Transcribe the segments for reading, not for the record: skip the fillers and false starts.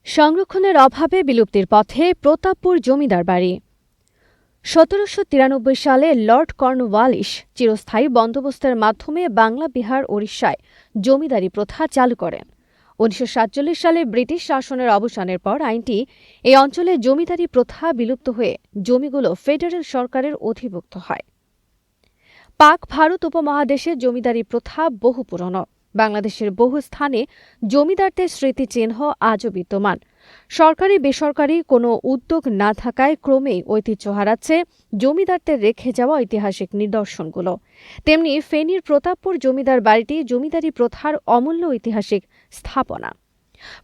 সংরক্ষণের অভাবে বিলুপ্তির পথে প্রতাপপুর জমিদার বাড়ি। ১৭৯৩ সালে লর্ড কর্নওয়ালিস চিরস্থায়ী বন্দোবস্তের মাধ্যমে বাংলা, বিহার, ওড়িশায় জমিদারি প্রথা চালু করেন। ১৯৪৭ সালে ব্রিটিশ শাসনের অবসানের পর আইনটি এই অঞ্চলে জমিদারি প্রথা বিলুপ্ত হয়ে জমিগুলো ফেডারেল সরকারের অধিভুক্ত হয়। পাক ভারত উপমহাদেশে জমিদারি প্রথা বহু পুরনো। বাংলাদেশের বহু স্থানে জমিদারদের স্মৃতিচিহ্ন আজও বিদ্যমান। সরকারি বেসরকারি কোনো উদ্যোগ না থাকায় ক্রমেই ঐতিহ্য হারাচ্ছে জমিদারদের রেখে যাওয়া ঐতিহাসিক নিদর্শনগুলো। তেমনি ফেনীর প্রতাপপুর জমিদার বাড়িটি জমিদারি প্রথার অমূল্য ঐতিহাসিক স্থাপনা।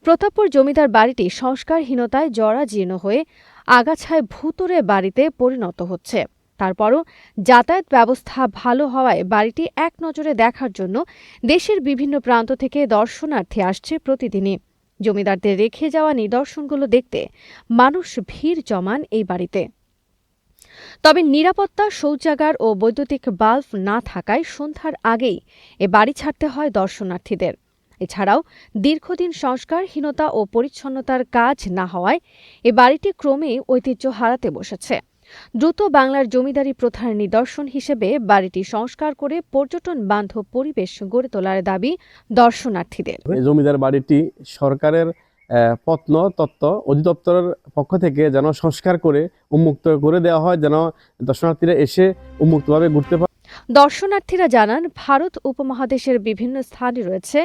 প্রতাপপুর জমিদার বাড়িটি সংস্কারহীনতায় জরাজীর্ণ হয়ে আগাছায় ভুতুড়ে বাড়িতে পরিণত হচ্ছে। তারপরও যাতায়াত ব্যবস্থা ভালো হওয়ায় বাড়িটি এক নজরে দেখার জন্য দেশের বিভিন্ন প্রান্ত থেকে দর্শনার্থী আসছে প্রতিদিনই। জমিদারদের রেখে যাওয়া নিদর্শনগুলো দেখতে মানুষ ভিড় জমান এই বাড়িতে। তবে নিরাপত্তা, শৌচাগার ও বৈদ্যুতিক বাল্ব না থাকায় সন্ধ্যার আগেই এ বাড়ি ছাড়তে হয় দর্শনার্থীদের। এছাড়াও দীর্ঘদিন সংস্কারহীনতা ও পরিচ্ছন্নতার কাজ না হওয়ায় এ বাড়িটি ক্রমেই ঐতিহ্য হারাতে বসেছে। দ্রুত বাংলার জমিদারি প্রথার নিদর্শন হিসেবে বাড়িটি সংস্কার করে পর্যটন বান্ধব পরিবেশ গড়ে তোলার দাবি দর্শনার্থীদের। জমিদার বাড়িটি সরকারের প্রত্নতত্ত্ব অধিদপ্তরের পক্ষ থেকে যেন সংস্কার করে উন্মুক্ত করে দেওয়া হয়, যেন দর্শনার্থীরা এসে উন্মুক্তভাবে ঘুরতে পারে। দর্শনার্থীরা জানান, ভারত উপমহাদেশের বিভিন্ন স্থানে রয়েছে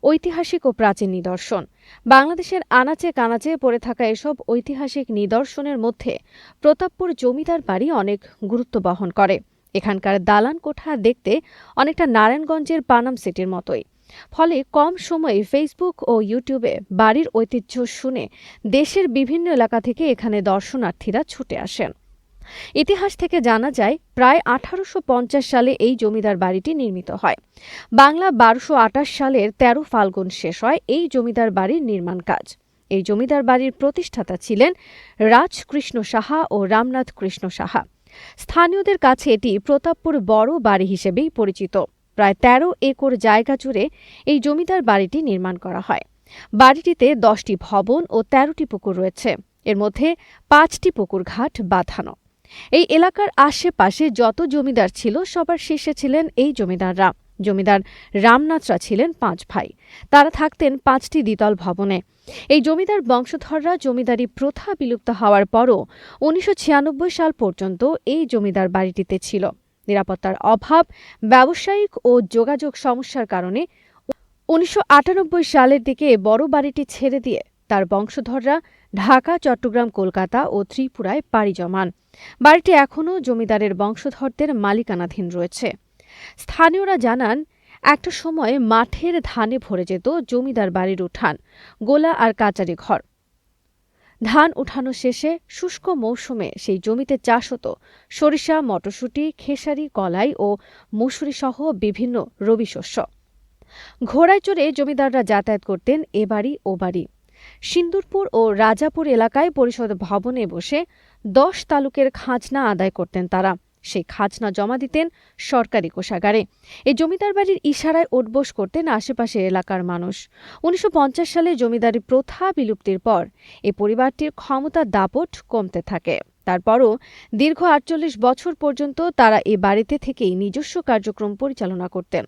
ঐতিহাসিক ও প্রাচীন নিদর্শন। বাংলাদেশের আনাচে কানাচে পড়ে থাকা এসব ঐতিহাসিক নিদর্শনের মধ্যে প্রতাপপুর জমিদার বাড়ি অনেক গুরুত্ব বহন করে। এখানকার দালান কোঠা দেখতে অনেকটা নারায়ণগঞ্জের পানাম সিটির মতোই। ফলে কম সময়ে ফেসবুক ও ইউটিউবে বাড়ির ঐতিহ্য শুনে দেশের বিভিন্ন এলাকা থেকে এখানে দর্শনার্থীরা ছুটে আসেন। ইতিহাস থেকে জানা যায়, প্রায় ১৮৫০ সালে এই জমিদার বাড়িটি নির্মিত হয়। বাংলা ১২২৮ সালের ১৩ ফাল্গুন শেষ হয় এই জমিদার বাড়ির নির্মাণ কাজ। এই জমিদার বাড়ির প্রতিষ্ঠাতা ছিলেন রাজকৃষ্ণ সাহা ও রামনাথ কৃষ্ণ সাহা। স্থানীয়দের কাছে এটি প্রতাপপুর বড় বাড়ি হিসেবেই পরিচিত। প্রায় ১৩ একর জায়গা জুড়ে এই জমিদার বাড়িটি নির্মাণ করা হয়। বাড়িটিতে ১০টি ভবন ও ১৩টি পুকুর রয়েছে। এর মধ্যে ৫টি পুকুর ঘাট বাঁধানো। এই এলাকার আশেপাশে যত জমিদার ছিল সবার শীর্ষে ছিলেন এই জমিদাররা। জমিদার রামনাথরা ছিলেন ৫ ভাই। তারা থাকতেন ৫টি দ্বিতল ভবনে। এই জমিদার বংশধররা জমিদারি প্রথা বিলুপ্ত হওয়ার পরও ১৯৯৬ সাল পর্যন্ত এই জমিদার বাড়িটিতে ছিল। নিরাপত্তার অভাব, ব্যবসায়িক ও যোগাযোগ সমস্যার কারণে ১৯৯৮ সালের দিকে বড় বাড়িটি ছেড়ে দিয়ে তার বংশধররা ঢাকা, চট্টগ্রাম, কলকাতা ও ত্রিপুরায় পাড়ি জমান। বাড়িটি এখনও জমিদারের বংশধরদের মালিকানাধীন রয়েছে। স্থানীয়রা জানান, একটা সময় মাঠের ধানে ভরে যেত জমিদার বাড়ির উঠান, গোলা আর কাচারি ঘর। ধান উঠানো শেষে শুষ্ক মৌসুমে সেই জমিতে চাষ হতো সরিষা, মটরশুঁটি, খেসারি, কলাই ও মসুরি সহ বিভিন্ন রবি শস্য। ঘোড়ায় চড়ে জমিদাররা যাতায়াত করতেন এ বাড়ি ও বাড়ি। সিন্দুরপুর ও রাজাপুর এলাকায় পরিষদ ভবনে বসে ১০ তালুকের খাজনা আদায় করতেন তারা। সেই খাজনা জমা দিতেন সরকারি কোষাগারে। এই জমিদার বাড়ির ইশারায় ওঠবোস করতেন আশেপাশের এলাকার মানুষ। ১৯৫০ সালে জমিদারি প্রথা বিলুপ্তির পর এই পরিবারটির ক্ষমতার দাপট কমতে থাকে। তারপরও দীর্ঘ ৪৮ বছর পর্যন্ত তারা এই বাড়িতে থেকেই নিজস্ব কার্যক্রম পরিচালনা করতেন।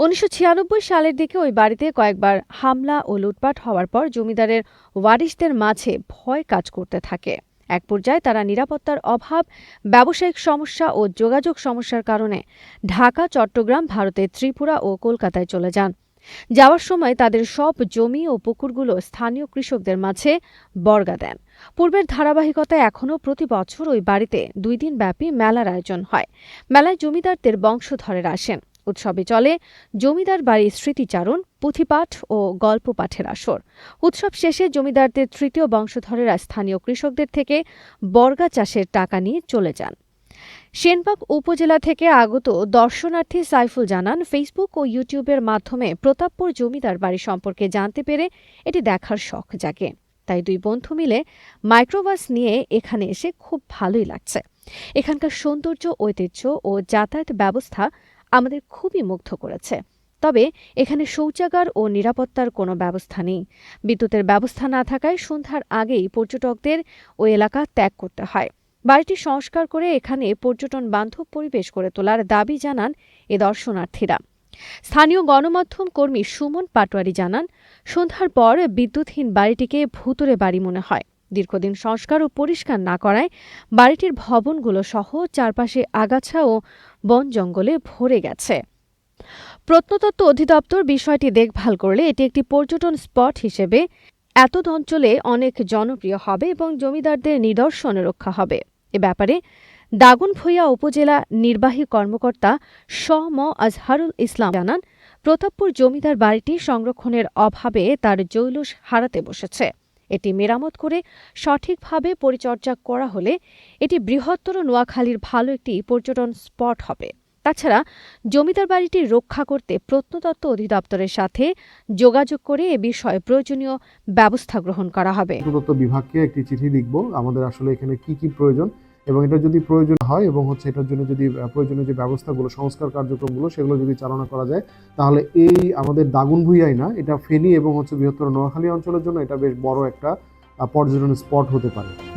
১৯৯৬ সালের দিকে ওই বাড়িতে কয়েকবার হামলা ও লুটপাট হওয়ার পর জমিদারের ওয়ারিশদের মাঝে ভয় কাজ করতে থাকে। এক পর্যায়ে তারা নিরাপত্তার অভাব, ব্যবসায়িক সমস্যা ও যোগাযোগ সমস্যার কারণে ঢাকা, চট্টগ্রাম, ভারতের ত্রিপুরা ও কলকাতায় চলে যান। যাওয়ার সময় তাদের সব জমি ও পুকুরগুলো স্থানীয় কৃষকদের মাঝে বর্গা দেন। পূর্বের ধারাবাহিকতায় এখনও প্রতি বছর ওই বাড়িতে ২ দিন ব্যাপী মেলার আয়োজন হয়। মেলায় জমিদারদের বংশধরেরা আসেন। উৎসবে চলে জমিদার বাড়ির স্মৃতিচারণ, পুঁথিপাঠ ও গল্প পাঠের আসর। উৎসব শেষে জমিদারদের তৃতীয় বংশধরেরা স্থানীয় কৃষকদের থেকে বর্গা চাষের টাকা নিয়ে চলে যান। সেনবাগ উপজেলা থেকে আগত দর্শনার্থী সাইফুল জানান, ফেসবুক ও ইউটিউবের মাধ্যমে প্রতাপপুর জমিদার বাড়ি সম্পর্কে জানতে পেরে এটি দেখার শখ জাগে। তাই ২ বন্ধু মিলে মাইক্রোবাস নিয়ে এখানে এসে খুব ভালোই লাগছে। এখানকার সৌন্দর্য, ঐতিহ্য ও যাতায়াত ব্যবস্থা আমাদের খুবই মুগ্ধ করেছে। তবে এখানে শৌচাগার ও নিরাপত্তার কোনো ব্যবস্থা নেই। বিদ্যুতের ব্যবস্থা না থাকায় সন্ধ্যার আগেই পর্যটকদের ওই এলাকা ত্যাগ করতে হয়। বাড়িটি সংস্কার করে এখানে পর্যটন বান্ধব পরিবেশ গড়ে তোলার দাবি জানান এ দর্শনার্থীরা। স্থানীয় গণমাধ্যম কর্মী সুমন পাটোয়ারি জানান, সন্ধ্যার পর বিদ্যুৎহীন বাড়িটিকে ভুতুড়ে বাড়ি মনে হয়। দীর্ঘদিন সংস্কার ও পরিষ্কার না করায় বাড়িটির ভবনগুলো সহ চারপাশে আগাছা ও বন জঙ্গলে ভরে গেছে। প্রত্নতত্ত্ব অধিদপ্তর বিষয়টি দেখভাল করলে এটি একটি পর্যটন স্পট হিসেবে এতদ অঞ্চলে অনেক জনপ্রিয় হবে এবং জমিদারদের নিদর্শন রক্ষা হবে। এ ব্যাপারে দাগনভূঞা উপজেলা নির্বাহী কর্মকর্তা ম আজহারুল ইসলাম জানান, প্রতাপপুর জমিদার বাড়িটি সংরক্ষণের অভাবে তার জৌলুস হারাতে বসেছে। এটি মেরামত করে সঠিকভাবে পরিচর্যা করা হলে এটি বৃহত্তর নোয়াখালীর ভালো একটি পর্যটন স্পট হবে। তাছাড়া জমিদার বাড়িটি রক্ষা করতে প্রত্নতত্ত্ব অধিদপ্তরের সাথে যোগাযোগ করে এ বিষয়ে প্রয়োজনীয় ব্যবস্থা গ্রহণ করা হবে। প্রত্নতত্ত্ব বিভাগকে একটি চিঠি লিখব, আমাদের আসলে এখানে কি কি প্রয়োজন এবং এটা যদি প্রয়োজন হয় এবং এটার জন্য যদি প্রয়োজনীয় যে ব্যবস্থাগুলো, সংস্কার কার্যক্রমগুলো সেগুলো যদি চালনা করা যায়, তাহলে এই আমাদের দাগনভূঞাই না, এটা ফেনী এবং বৃহত্তর নোয়াখালী অঞ্চলের জন্য এটা বেশ বড় একটা পর্যটন স্পট হতে পারে।